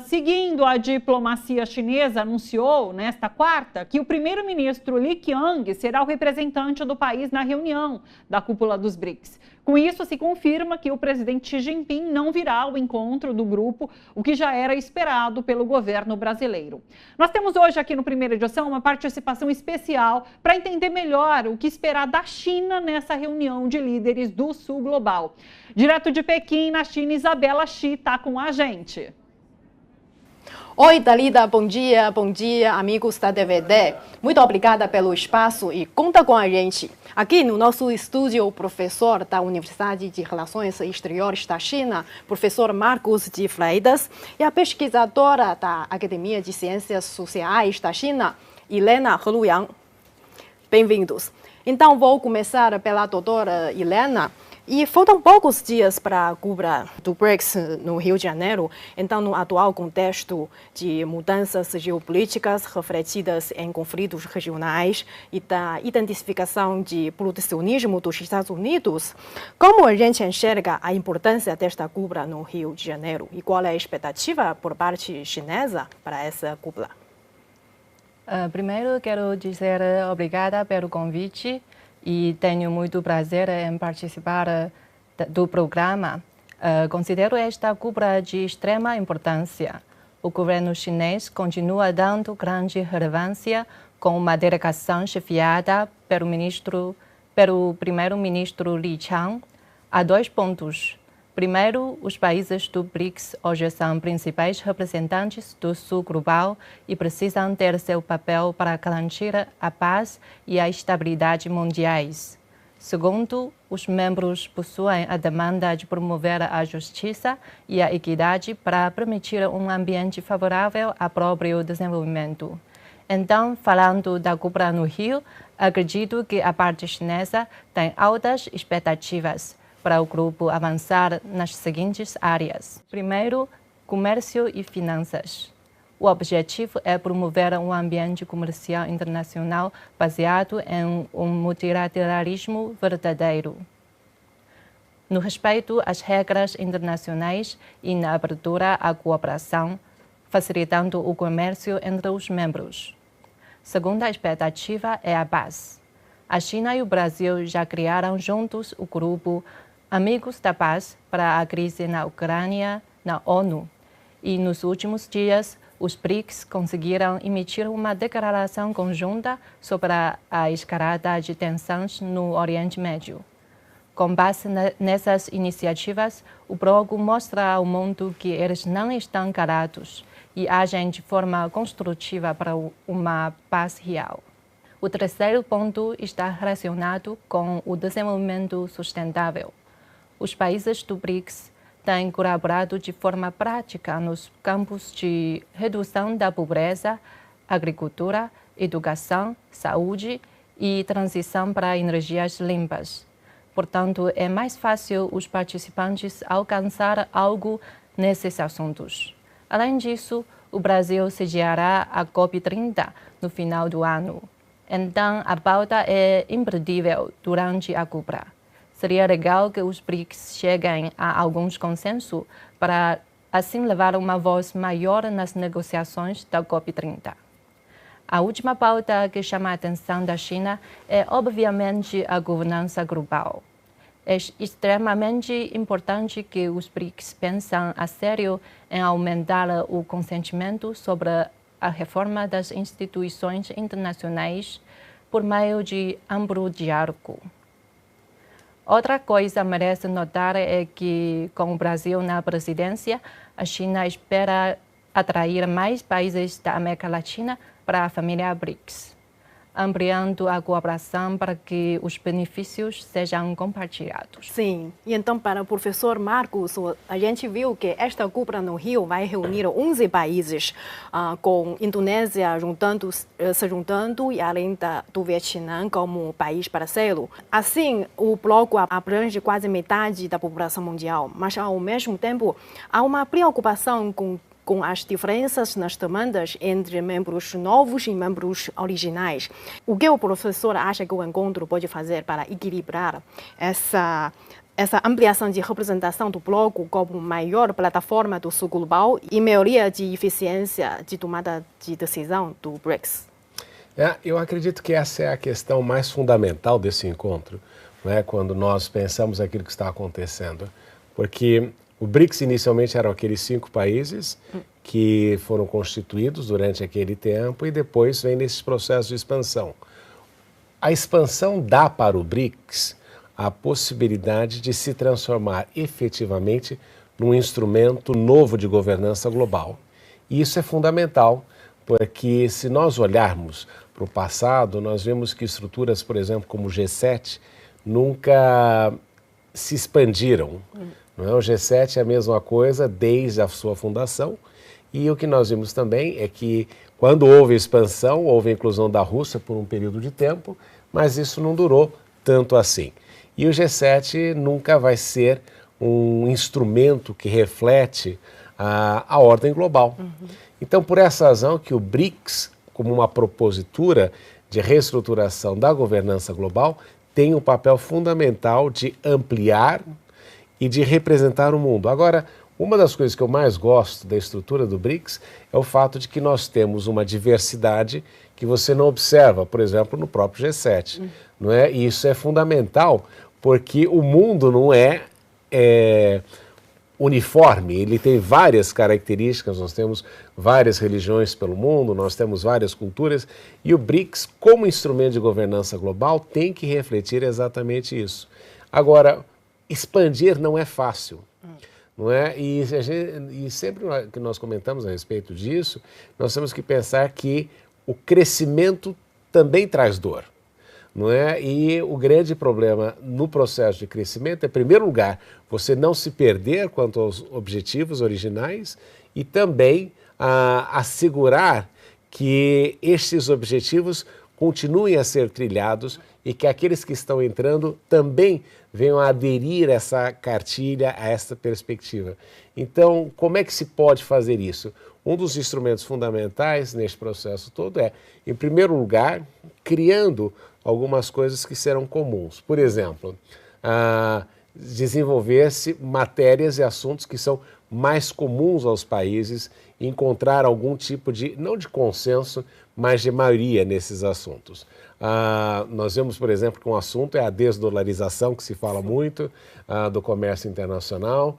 Seguindo, a diplomacia chinesa anunciou nesta quarta que o primeiro-ministro Li Qiang será o representante do país na reunião da cúpula dos BRICS. Com isso, se confirma que o presidente Xi Jinping não virá ao encontro do grupo, o que já era esperado pelo governo brasileiro. Nós temos hoje aqui no Primeira Edição uma participação especial para entender melhor o que esperar da China nessa reunião de líderes do Sul Global. Direto de Pequim, na China, Isabela Shi está com a gente. Oi, Dalida, bom dia, amigos da DVD. Muito obrigada pelo espaço e conta com a gente. Aqui no nosso estúdio, o professor da Universidade de Relações Exteriores da China, professor Marcos de Freitas, e a pesquisadora da Academia de Ciências Sociais da China, Helena He Luyang. Bem-vindos. Então, vou começar pela doutora Helena. E faltam poucos dias para a cúpula do BRICS no Rio de Janeiro. Então, no atual contexto de mudanças geopolíticas refletidas em conflitos regionais e da intensificação de protecionismo dos Estados Unidos, como a gente enxerga a importância desta cúpula no Rio de Janeiro? E qual é a expectativa por parte chinesa para essa cúpula? Primeiro, quero dizer obrigada pelo convite. E tenho muito prazer em participar do programa. Considero esta cúpula de extrema importância. O governo chinês continua dando grande relevância com uma delegação chefiada pelo primeiro-ministro Li Qiang. Há 2 pontos. Primeiro, os países do BRICS hoje são principais representantes do Sul Global e precisam ter seu papel para garantir a paz e a estabilidade mundiais. Segundo, os membros possuem a demanda de promover a justiça e a equidade para permitir um ambiente favorável ao próprio desenvolvimento. Então, falando da cúpula no Rio, acredito que a parte chinesa tem altas expectativas para o grupo avançar nas seguintes áreas. Primeiro, comércio e finanças. O objetivo é promover um ambiente comercial internacional baseado em um multilateralismo verdadeiro, no respeito às regras internacionais e na abertura à cooperação, facilitando o comércio entre os membros. Segunda expectativa é a paz. A China e o Brasil já criaram juntos o grupo Amigos da Paz para a crise na Ucrânia, na ONU. E nos últimos dias, os BRICS conseguiram emitir uma declaração conjunta sobre a escalada de tensões no Oriente Médio. Com base nessas iniciativas, o bloco mostra ao mundo que eles não estão calados e agem de forma construtiva para uma paz real. O terceiro ponto está relacionado com o desenvolvimento sustentável. Os países do BRICS têm colaborado de forma prática nos campos de redução da pobreza, agricultura, educação, saúde e transição para energias limpas. Portanto, é mais fácil os participantes alcançar algo nesses assuntos. Além disso, o Brasil sediará a COP30 no final do ano. Então, a pauta é imperdível durante a cúpula. Seria legal que os BRICS cheguem a alguns consensos para, assim, levar uma voz maior nas negociações da COP30. A última pauta que chama a atenção da China é, obviamente, a governança global. É extremamente importante que os BRICS pensem a sério em aumentar o consentimento sobre a reforma das instituições internacionais por meio de amplo diálogo. Outra coisa merece notar é que, com o Brasil na presidência, a China espera atrair mais países da América Latina para a família BRICS, ampliando a cooperação para que os benefícios sejam compartilhados. Sim, e então para o professor Marcos, a gente viu que esta cúpula no Rio vai reunir 11 países, com Indonésia se juntando e além do Vietnã como país parceiro. Assim, o bloco abrange quase metade da população mundial, mas ao mesmo tempo há uma preocupação com as diferenças nas demandas entre membros novos e membros originais. O que o professor acha que o encontro pode fazer para equilibrar essa essa ampliação de representação do bloco como maior plataforma do sul global e melhoria de eficiência de tomada de decisão do BRICS? Eu acredito que essa é a questão mais fundamental desse encontro, né, quando nós pensamos aquilo que está acontecendo. Porque o BRICS inicialmente eram aqueles 5 países que foram constituídos durante aquele tempo e depois vem nesse processo de expansão. A expansão dá para o BRICS a possibilidade de se transformar efetivamente num instrumento novo de governança global. E isso é fundamental, porque se nós olharmos para o passado, nós vemos que estruturas, por exemplo, como o G7, nunca se expandiram. Não é? O G7 é a mesma coisa desde a sua fundação, e o que nós vimos também é que quando houve expansão, houve a inclusão da Rússia por um período de tempo, mas isso não durou tanto assim. E o G7 nunca vai ser um instrumento que reflete a ordem global. Então, por essa razão que o BRICS, como uma propositura de reestruturação da governança global, tem um papel fundamental de ampliar e de representar o mundo. Agora, uma das coisas que eu mais gosto da estrutura do BRICS é o fato de que nós temos uma diversidade que você não observa, por exemplo, no próprio G7. Não é? E isso é fundamental, porque o mundo não é uniforme, ele tem várias características, nós temos várias religiões pelo mundo, nós temos várias culturas, e o BRICS, como instrumento de governança global, tem que refletir exatamente isso. Agora, expandir não é fácil, não é? E sempre que nós comentamos a respeito disso, nós temos que pensar que o crescimento também traz dor. Não é? E o grande problema no processo de crescimento é, em primeiro lugar, você não se perder quanto aos objetivos originais e também assegurar que estes objetivos continuem a ser trilhados e que aqueles que estão entrando também venham a aderir a essa cartilha, a essa perspectiva. Então, como é que se pode fazer isso? Um dos instrumentos fundamentais neste processo todo é, em primeiro lugar, criando algumas coisas que serão comuns. Por exemplo, desenvolver-se matérias e assuntos que são mais comuns aos países e encontrar algum tipo de, não de consenso, mas de maioria nesses assuntos. Nós vemos, por exemplo, que um assunto é a desdolarização, que se fala muito, do comércio internacional.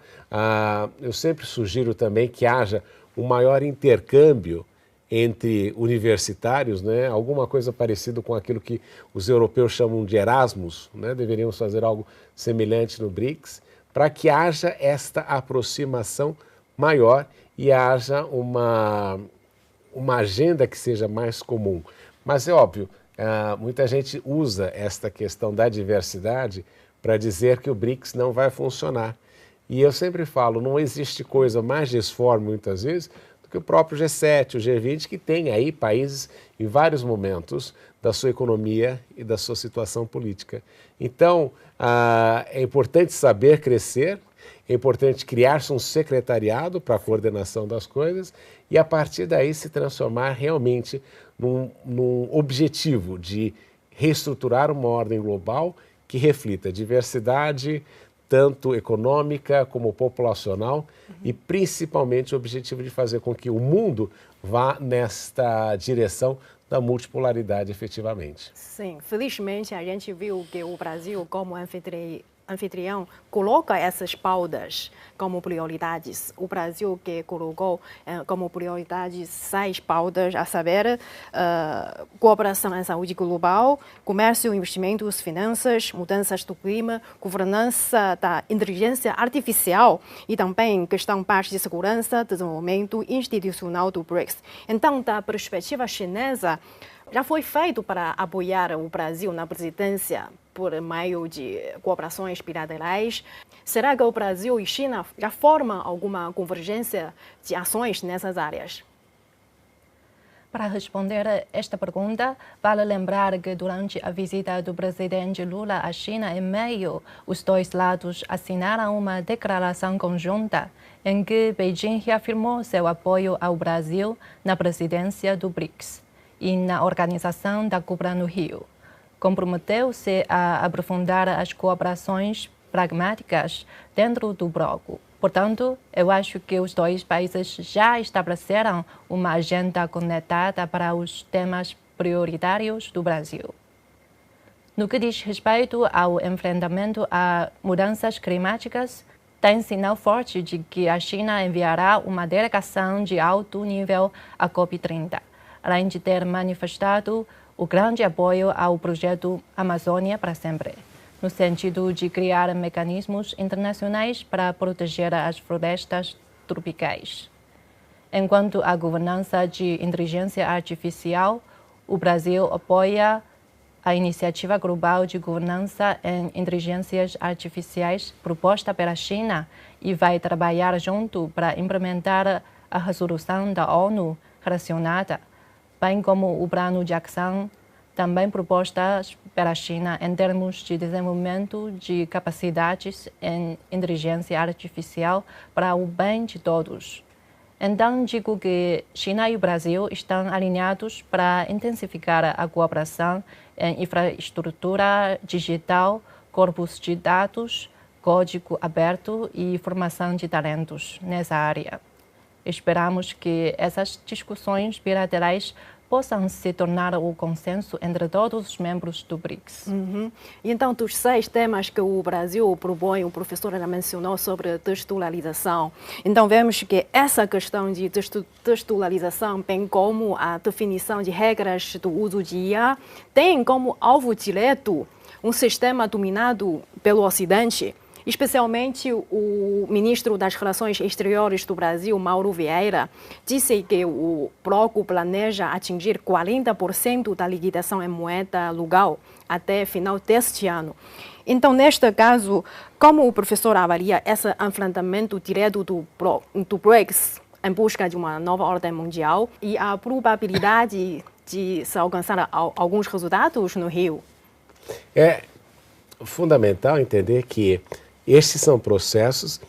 Eu sempre sugiro também que haja um maior intercâmbio entre universitários, né? Alguma coisa parecida com aquilo que os europeus chamam de Erasmus, né? Deveríamos fazer algo semelhante no BRICS, para que haja esta aproximação maior e haja uma agenda que seja mais comum. Mas é óbvio, muita gente usa esta questão da diversidade para dizer que o BRICS não vai funcionar. E eu sempre falo, não existe coisa mais disforme, muitas vezes, do que o próprio G7, o G20, que tem aí países em vários momentos da sua economia e da sua situação política. Então, é importante saber crescer, é importante criar-se um secretariado para a coordenação das coisas e, a partir daí, se transformar realmente num objetivo de reestruturar uma ordem global que reflita diversidade, tanto econômica como populacional, e principalmente o objetivo de fazer com que o mundo vá nesta direção da multipolaridade efetivamente. Sim, felizmente a gente viu que o Brasil, como anfitrião, coloca essas pautas como prioridades. O Brasil que colocou como prioridades 6 pautas, a saber, cooperação em saúde global, comércio, investimentos, finanças, mudanças do clima, governança da inteligência artificial e também questão paz e segurança, desenvolvimento institucional do BRICS. Então, da perspectiva chinesa, já foi feito para apoiar o Brasil na presidência por meio de cooperações bilaterais. Será que o Brasil e China já formam alguma convergência de ações nessas áreas? Para responder a esta pergunta, vale lembrar que durante a visita do presidente Lula à China em maio, os dois lados assinaram uma declaração conjunta em que Beijing reafirmou seu apoio ao Brasil na presidência do BRICS e na organização da Cúpula no Rio. Comprometeu-se a aprofundar as cooperações pragmáticas dentro do bloco. Portanto, eu acho que os dois países já estabeleceram uma agenda conectada para os temas prioritários do Brasil. No que diz respeito ao enfrentamento a mudanças climáticas, tem sinal forte de que a China enviará uma delegação de alto nível à COP30, além de ter manifestado o grande apoio ao projeto Amazônia para Sempre, no sentido de criar mecanismos internacionais para proteger as florestas tropicais. Enquanto a governança de inteligência artificial, o Brasil apoia a iniciativa global de governança em inteligências artificiais proposta pela China e vai trabalhar junto para implementar a resolução da ONU relacionada, bem como o plano de ação também propostas pela China em termos de desenvolvimento de capacidades em inteligência artificial para o bem de todos. Então, digo que China e o Brasil estão alinhados para intensificar a cooperação em infraestrutura digital, corpos de dados, código aberto e formação de talentos nessa área. Esperamos que essas discussões bilaterais possam se tornar o consenso entre todos os membros do BRICS. Então, dos 6 temas que o Brasil propõe, o professor já mencionou sobre textualização. Então, vemos que essa questão de textualização, bem como a definição de regras do uso de IA, tem como alvo direto um sistema dominado pelo Ocidente. Especialmente o ministro das Relações Exteriores do Brasil, Mauro Vieira, disse que o bloco planeja atingir 40% da liquidação em moeda local até final deste ano. Então, neste caso, como o professor avalia esse enfrentamento direto do BRICS em busca de uma nova ordem mundial e a probabilidade de se alcançar alguns resultados no Rio? É fundamental entender que estes são processos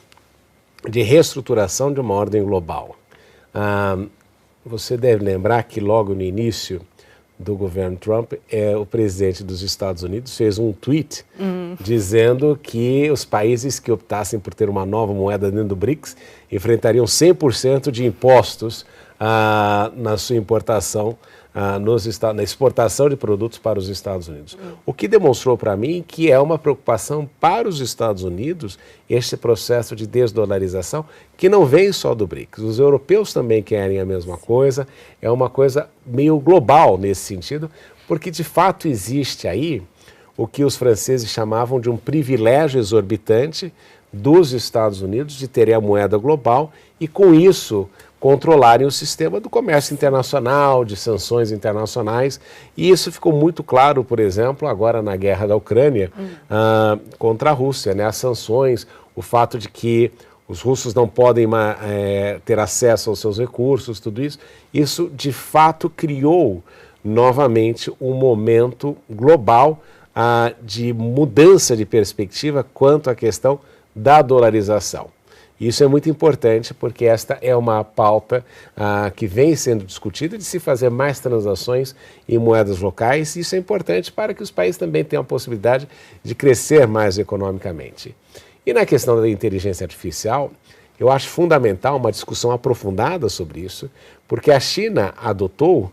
de reestruturação de uma ordem global. Você deve lembrar que logo no início do governo Trump, o presidente dos Estados Unidos fez um tweet dizendo que os países que optassem por ter uma nova moeda dentro do BRICS enfrentariam 100% de impostos na sua importação, na exportação de produtos para os Estados Unidos. O que demonstrou para mim que é uma preocupação para os Estados Unidos este processo de desdolarização, que não vem só do BRICS. Os europeus também querem a mesma coisa, é uma coisa meio global nesse sentido, porque de fato existe aí o que os franceses chamavam de um privilégio exorbitante dos Estados Unidos de terem a moeda global e com isso controlarem o sistema do comércio internacional, de sanções internacionais, e isso ficou muito claro, por exemplo, agora na guerra da Ucrânia contra a Rússia, né? As sanções, o fato de que os russos não podem ter acesso aos seus recursos, tudo isso, isso de fato criou novamente um momento global de mudança de perspectiva quanto à questão da dolarização. Isso é muito importante porque esta é uma pauta que vem sendo discutida de se fazer mais transações em moedas locais, e isso é importante para que os países também tenham a possibilidade de crescer mais economicamente. E na questão da inteligência artificial, eu acho fundamental uma discussão aprofundada sobre isso, porque a China adotou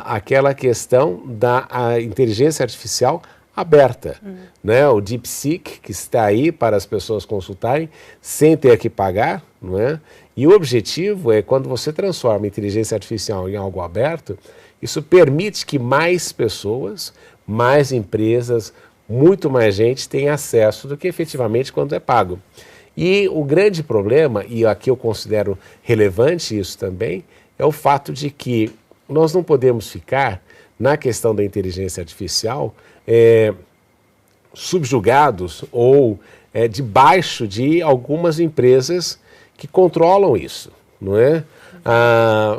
aquela questão da inteligência artificial aberta, né? O DeepSeek, que está aí para as pessoas consultarem sem ter que pagar, não é? E o objetivo é, quando você transforma a inteligência artificial em algo aberto, isso permite que mais pessoas, mais empresas, muito mais gente tenha acesso do que efetivamente quando é pago. E o grande problema, e aqui eu considero relevante isso também, é o fato de que nós não podemos ficar, na questão da inteligência artificial, subjugados ou debaixo de algumas empresas que controlam isso, não é?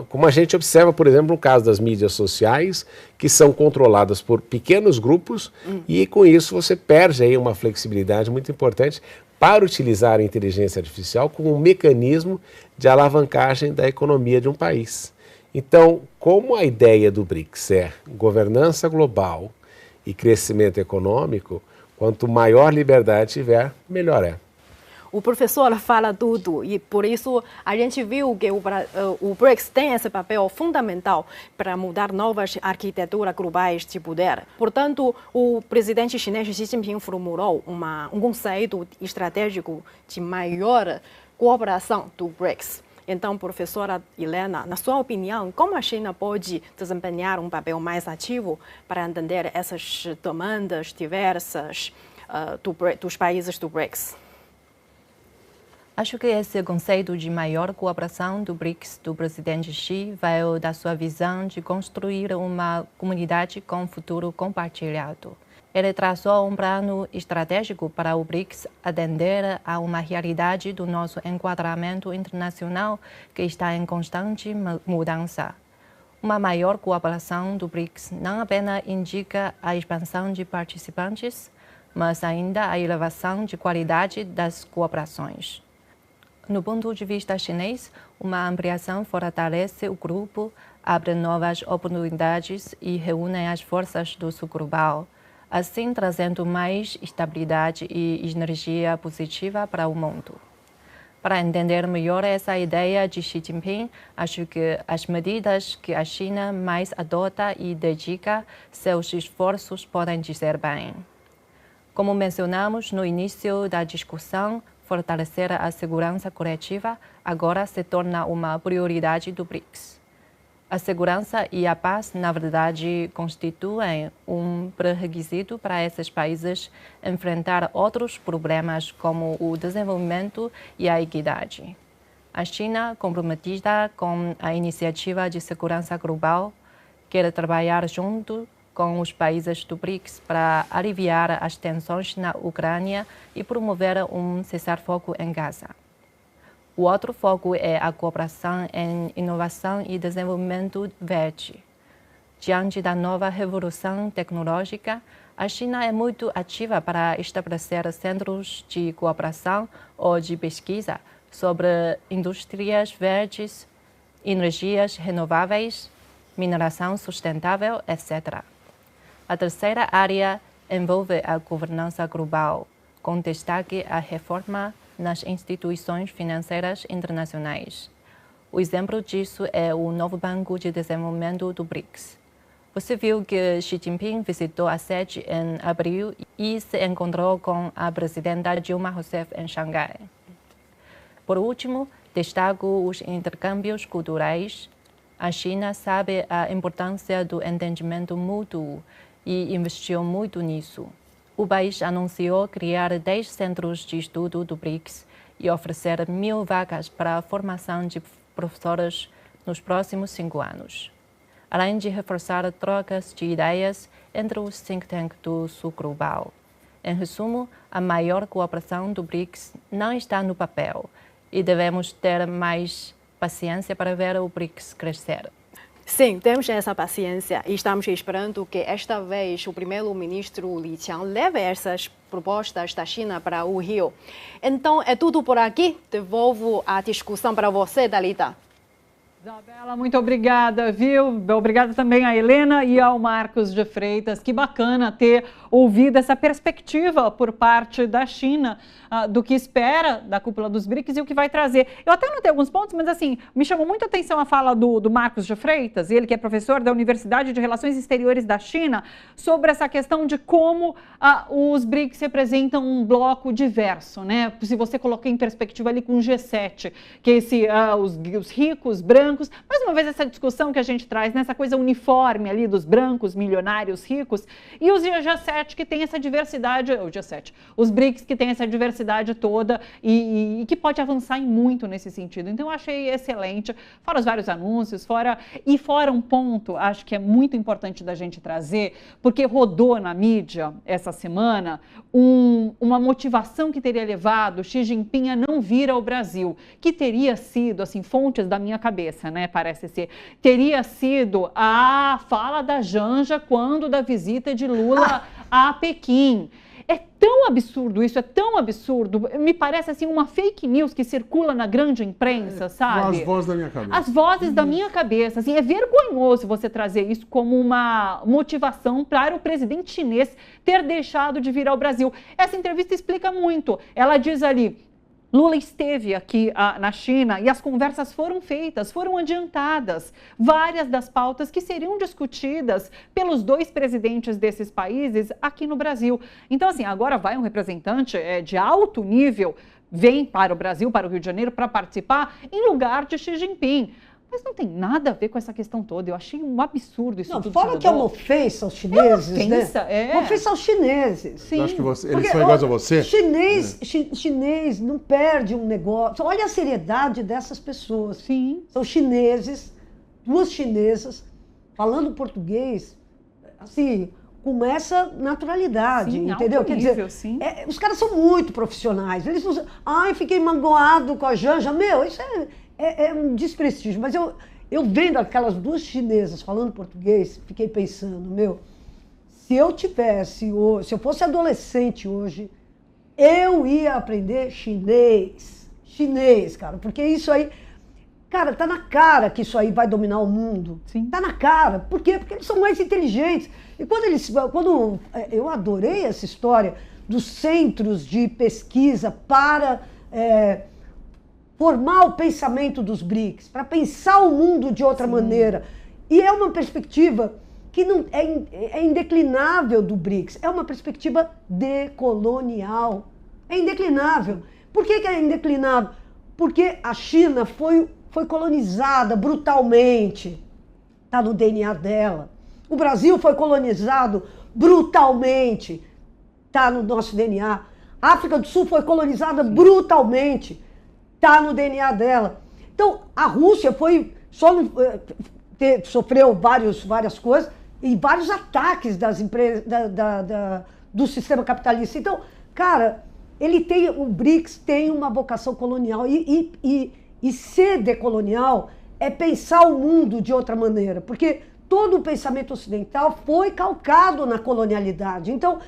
Como a gente observa, por exemplo, no caso das mídias sociais, que são controladas por pequenos grupos, e com isso você perde aí uma flexibilidade muito importante para utilizar a inteligência artificial como um mecanismo de alavancagem da economia de um país. Então, como a ideia do BRICS é governança global e crescimento econômico, Quanto maior liberdade tiver, melhor é. O professor fala tudo e por isso a gente viu que o BRICS tem esse papel fundamental para mudar novas arquiteturas globais de poder. Portanto, o presidente chinês Xi Jinping formulou um conceito estratégico de maior cooperação do BRICS. Então, professora Helena, na sua opinião, como a China pode desempenhar um papel mais ativo para entender essas demandas diversas dos países do BRICS? Acho que esse conceito de maior cooperação do BRICS do presidente Xi veio da sua visão de construir uma comunidade com futuro compartilhado. Ele traçou um plano estratégico para o BRICS atender a uma realidade do nosso enquadramento internacional que está em constante mudança. Uma maior cooperação do BRICS não apenas indica a expansão de participantes, mas ainda a elevação de qualidade das cooperações. No ponto de vista chinês, uma ampliação fortalece o grupo, abre novas oportunidades e reúne as forças do sul global, assim trazendo mais estabilidade e energia positiva para o mundo. Para entender melhor essa ideia de Xi Jinping, acho que as medidas que a China mais adota e dedica seus esforços podem dizer bem. Como mencionamos no início da discussão, fortalecer a segurança coletiva agora se torna uma prioridade do BRICS. A segurança e a paz, na verdade, constituem um pré-requisito para esses países enfrentar outros problemas como o desenvolvimento e a equidade. A China, comprometida com a iniciativa de segurança global, quer trabalhar junto com os países do BRICS para aliviar as tensões na Ucrânia e promover um cessar-fogo em Gaza. O outro foco é a cooperação em inovação e desenvolvimento verde. Diante da nova revolução tecnológica, a China é muito ativa para estabelecer centros de cooperação ou de pesquisa sobre indústrias verdes, energias renováveis, mineração sustentável, etc. A terceira área envolve a governança global, com destaque à reforma nas instituições financeiras internacionais. O exemplo disso é o novo Banco de Desenvolvimento do BRICS. Você viu que Xi Jinping visitou a sede em abril e se encontrou com a presidenta Dilma Rousseff em Xangai. Por último, destaco os intercâmbios culturais. A China sabe a importância do entendimento mútuo e investiu muito nisso. O país anunciou criar 10 centros de estudo do BRICS e oferecer 1.000 vagas para a formação de professores nos próximos 5 anos, além de reforçar trocas de ideias entre os think tanks do sul global. Em resumo, a maior cooperação do BRICS não está no papel e devemos ter mais paciência para ver o BRICS crescer. Sim, temos essa paciência e estamos esperando que esta vez o primeiro-ministro Li Qiang leve essas propostas da China para o Rio. Então é tudo por aqui. Devolvo a discussão para você, Thalita. Isabela, muito obrigada, viu? Obrigada também a Helena e ao Marcos de Freitas. Que bacana ter ouvido essa perspectiva por parte da China do que espera da cúpula dos BRICS e o que vai trazer. Eu até anotei alguns pontos, mas assim, me chamou muita atenção a fala do Marcos de Freitas, ele que é professor da Universidade de Relações Exteriores da China, sobre essa questão de como os BRICS representam um bloco diverso, né? Se você colocar em perspectiva ali com o G7, que os ricos, brancos, mais uma vez essa discussão que a gente traz, nessa coisa uniforme ali dos brancos, milionários, ricos, e os G7 que tem essa diversidade, os BRICS que tem essa diversidade toda e que pode avançar em muito nesse sentido. Então eu achei excelente, fora os vários anúncios, fora um ponto, acho que é muito importante da gente trazer, porque rodou na mídia essa semana uma motivação que teria levado Xi Jinping a não vir ao Brasil, que teria sido, assim, fontes da minha cabeça, né, parece ser, teria sido a fala da Janja quando da visita de Lula a Pequim. É tão absurdo isso, é tão absurdo. Me parece assim uma fake news que circula na grande imprensa, sabe? As vozes da minha cabeça. As vozes da minha cabeça. Assim, é vergonhoso você trazer isso como uma motivação para o presidente chinês ter deixado de vir ao Brasil. Essa entrevista explica muito. Ela diz ali: Lula esteve aqui na China e as conversas foram feitas, foram adiantadas. Várias das pautas que seriam discutidas pelos dois presidentes desses países aqui no Brasil. Então, assim, agora vai um representante de alto nível, vem para o Brasil, para o Rio de Janeiro, para participar em lugar de Xi Jinping. Mas não tem nada a ver com essa questão toda. Eu achei um absurdo isso tudo. Fora que é uma ofensa aos chineses, Uma ofensa aos chineses. Sim. Eu acho que eles são iguais a você. Chinês não perde um negócio. Olha a seriedade dessas pessoas. Sim. São chineses, duas chinesas, falando português, assim, com essa naturalidade, sim, entendeu? Quer dizer, sim. Os caras são muito profissionais. Eles não... fiquei magoado com a Janja. Isso é um desprestígio, mas eu vendo aquelas duas chinesas falando português, fiquei pensando, se eu fosse adolescente hoje, eu ia aprender chinês, cara, porque isso aí, cara, tá na cara que isso aí vai dominar o mundo. Sim. Tá na cara. Por quê? Porque eles são mais inteligentes. E quando eu adorei essa história dos centros de pesquisa para formar o pensamento dos BRICS, para pensar o mundo de outra maneira. E é uma perspectiva que não é indeclinável do BRICS, é uma perspectiva decolonial. É indeclinável. Por que é indeclinável? Porque a China foi colonizada brutalmente. Está no DNA dela. O Brasil foi colonizado brutalmente. Está no nosso DNA. A África do Sul foi colonizada brutalmente. Está no DNA dela. Então, a Rússia sofreu várias coisas e vários ataques das empresas, do sistema capitalista. Então, cara, o BRICS tem uma vocação colonial e ser decolonial é pensar o mundo de outra maneira, porque todo o pensamento ocidental foi calcado na colonialidade. Então,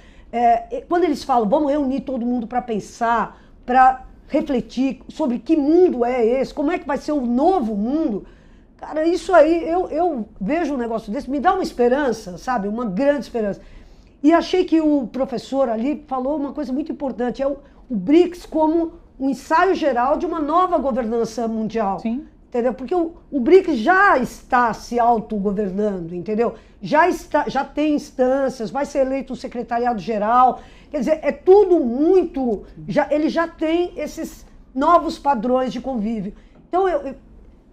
quando eles falam, vamos reunir todo mundo para pensar, para refletir sobre que mundo é esse, como é que vai ser o novo mundo, cara, isso aí, eu vejo um negócio desse, me dá uma esperança, sabe, uma grande esperança. E achei que o professor ali falou uma coisa muito importante, o BRICS como um ensaio geral de uma nova governança mundial. Sim. Entendeu? Porque o BRICS já está se autogovernando, entendeu? Já tem instâncias, vai ser eleito um secretariado-geral. Quer dizer, é tudo muito... ele já tem esses novos padrões de convívio. Então,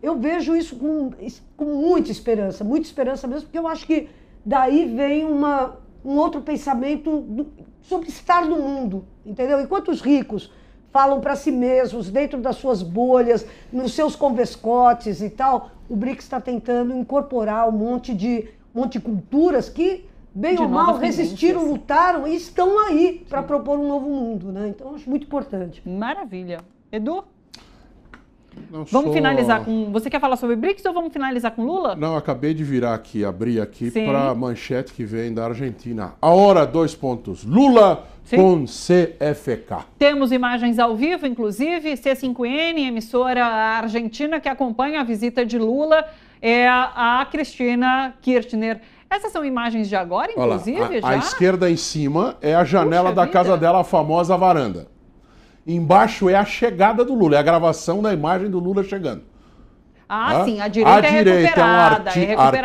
eu vejo isso com muita esperança mesmo, porque eu acho que daí vem um outro pensamento sobre estar no mundo, entendeu? Enquanto os ricos falam para si mesmos, dentro das suas bolhas, nos seus convescotes e tal, o BRICS está tentando incorporar um monte de culturas que, bem ou mal, resistiram, lutaram e estão aí para propor um novo mundo, né? Então, eu acho muito importante. Maravilha. Edu? Vamos finalizar com... Você quer falar sobre BRICS ou vamos finalizar com Lula? Não, acabei de abrir aqui para a manchete que vem da Argentina. A hora, 2 pontos. Lula com CFK. Temos imagens ao vivo, inclusive, C5N, emissora argentina que acompanha a visita de Lula, é a Cristina Kirchner. Essas são imagens de agora, inclusive? Olha, já? À esquerda em cima é a janela da casa dela, a famosa varanda. Embaixo é a chegada do Lula, é a gravação da imagem do Lula chegando. Sim, a direita é recuperada.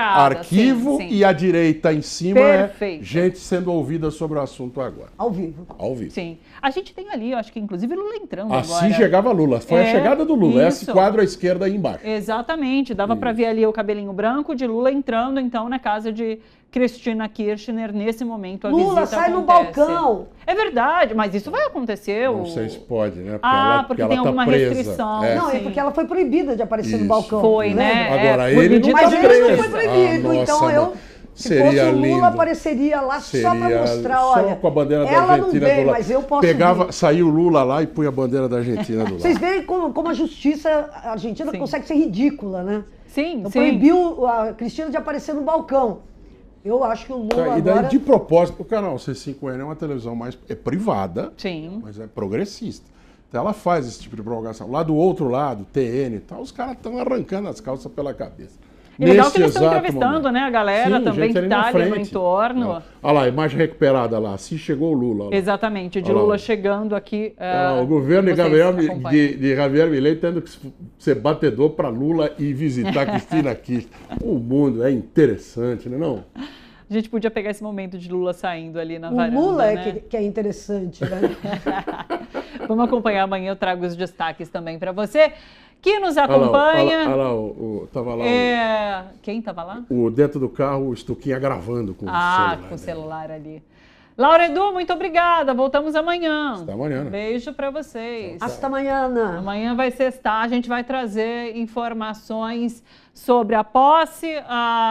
Arquivo, sim. E a direita em cima Perfeito. É gente sendo ouvida sobre o assunto agora. Ao vivo. Sim. A gente tem ali, eu acho que inclusive Lula entrando assim agora. Assim chegava Lula. Foi a chegada do Lula. Esse quadro à esquerda aí embaixo. Exatamente. Dava para ver ali o cabelinho branco de Lula entrando, então, na casa de Cristina Kirchner, nesse momento a Lula visita sai acontece. no balcão. É verdade, mas isso vai acontecer. Não sei se pode, né? Porque tem alguma restrição. Não, é porque ela foi proibida de aparecer no balcão. Foi, né? Agora, ele não mas tá ele preso. não foi proibido, então se fosse o Lula, apareceria lá só para mostrar, olha, só com a bandeira da ela Argentina não vem, do lado. mas eu posso vir. Saiu o Lula lá e punha a bandeira da Argentina do lado. Vocês veem como a justiça argentina consegue ser ridícula, né? Sim, então, proibiu a Cristina de aparecer no balcão. Eu acho que o Lula E daí, agora... de propósito, o canal C5N é uma televisão mais privada, Sim. mas é progressista. Então ela faz esse tipo de provocação. Lá do outro lado, TN e tal, os caras estão arrancando as calças pela cabeça. E legal que eles estão entrevistando, né, a galera Sim, também que gente ali está na ali no frente. entorno. Olha lá, a imagem recuperada lá. Se chegou o Lula. Olha lá. Exatamente, de Olha lá. Lula chegando aqui. O governo vocês de Javier Milei tendo que ser batedor para Lula e visitar Cristina Kirchner. O mundo é interessante, não é não? A gente podia pegar esse momento de Lula saindo ali na O varanda, Lula é né? que é interessante, né? Vamos acompanhar amanhã, eu trago os destaques também para você. Que nos acompanha. Olha lá, tava lá. Quem estava lá? Dentro do carro, o Stuquinha gravando com o celular. Com o celular ali. Laura Edu, muito obrigada. Voltamos amanhã. Até amanhã. Beijo para vocês. Hasta amanhã. Amanhã vai sextar, a gente vai trazer informações sobre a posse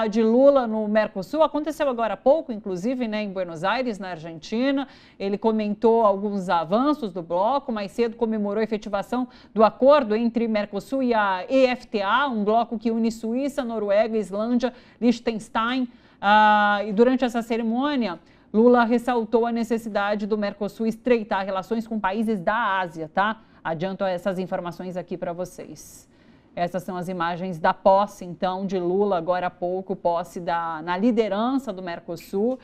de Lula no Mercosul. Aconteceu agora há pouco, inclusive, né, em Buenos Aires, na Argentina. Ele comentou alguns avanços do bloco, mais cedo comemorou a efetivação do acordo entre Mercosul e a EFTA, um bloco que une Suíça, Noruega, Islândia, Liechtenstein. E durante essa cerimônia, Lula ressaltou a necessidade do Mercosul estreitar relações com países da Ásia, tá? Adianto essas informações aqui para vocês. Essas são as imagens da posse, então, de Lula, agora há pouco, posse na liderança do Mercosul,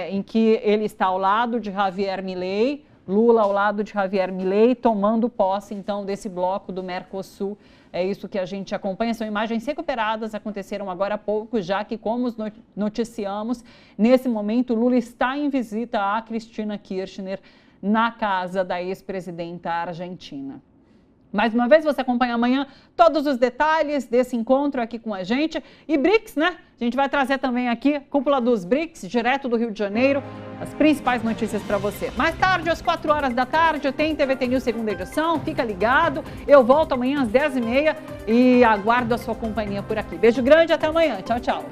em que ele está ao lado de Javier Milei, Lula ao lado de Javier Milei, tomando posse, então, desse bloco do Mercosul. É isso que a gente acompanha, são imagens recuperadas, aconteceram agora há pouco, já que, como noticiamos, nesse momento Lula está em visita a Cristina Kirchner na casa da ex-presidenta argentina. Mais uma vez, você acompanha amanhã todos os detalhes desse encontro aqui com a gente. E BRICS, né? A gente vai trazer também aqui, cúpula dos BRICS, direto do Rio de Janeiro, as principais notícias para você. Mais tarde, às 4 horas da tarde, tem TVT News segunda edição, fica ligado. Eu volto amanhã às 10h30 e aguardo a sua companhia por aqui. Beijo grande, até amanhã. Tchau, tchau.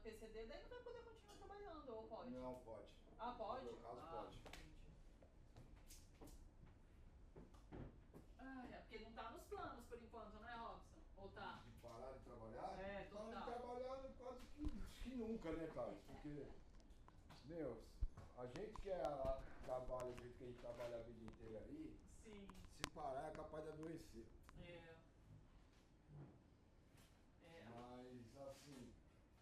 PCD, daí não vai poder continuar trabalhando, ou pode? Não, pode. Pode? No meu caso, pode. Porque não tá nos planos por enquanto, né, Robson? Ou tá? De parar de trabalhar? Total. Parar de trabalhar quase que nunca, né, cara? Porque, meu, a gente que trabalha do jeito que a gente trabalha a vida inteira aí, Sim. se parar é capaz de adoecer. Mas, assim,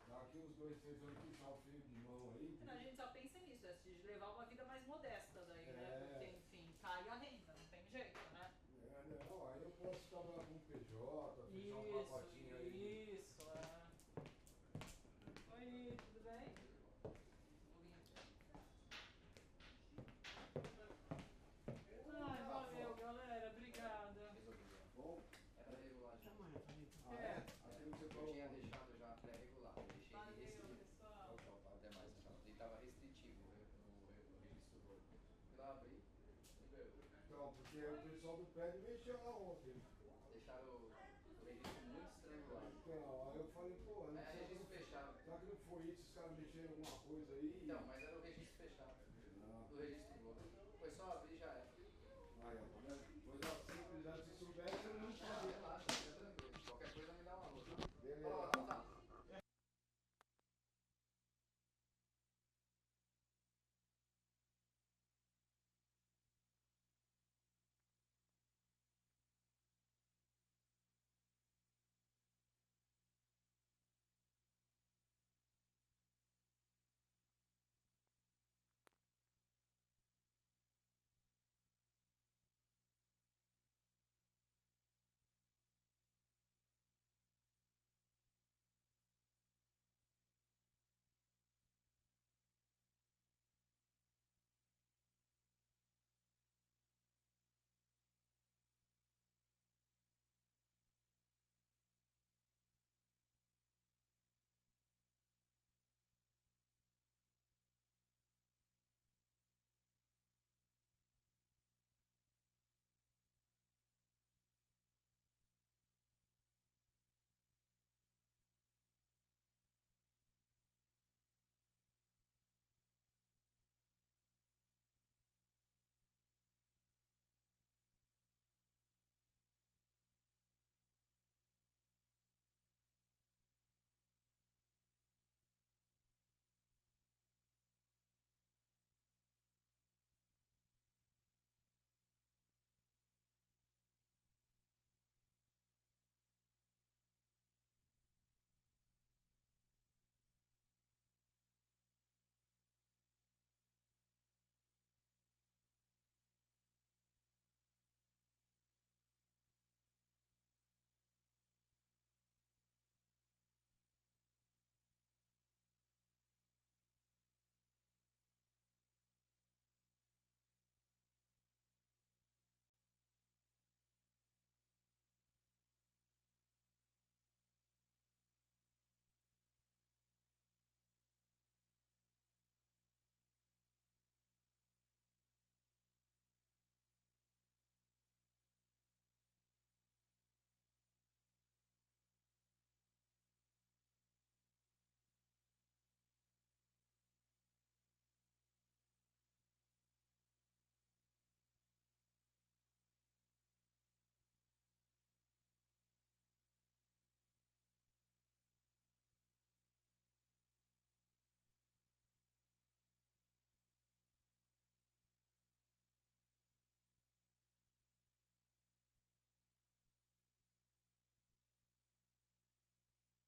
daqui uns 2, 3 anos que tá o freio de mão aí. A gente só pensa nisso, de levar uma vida mais modesta daí, né? Porque, enfim, cai a renda, não tem jeito, né? Não, aí eu posso trabalhar com PJ, fechar um pacotinho aí. Isso. Oi, tudo bem? Valeu, galera, obrigada. Bom, era regular já. aquilo que você falou. Eu tinha deixado já pré-regular. Valeu, pessoal. Até mais, pessoal. E estava restritivo no registro do. Fui lá abrir. Não, porque o pessoal do prédio mexeu lá ontem. Deixaram o registro muito estranho lá. Então, aí eu falei, pô, É registro fechado. será que não foi isso? Os caras mexeram em alguma coisa aí?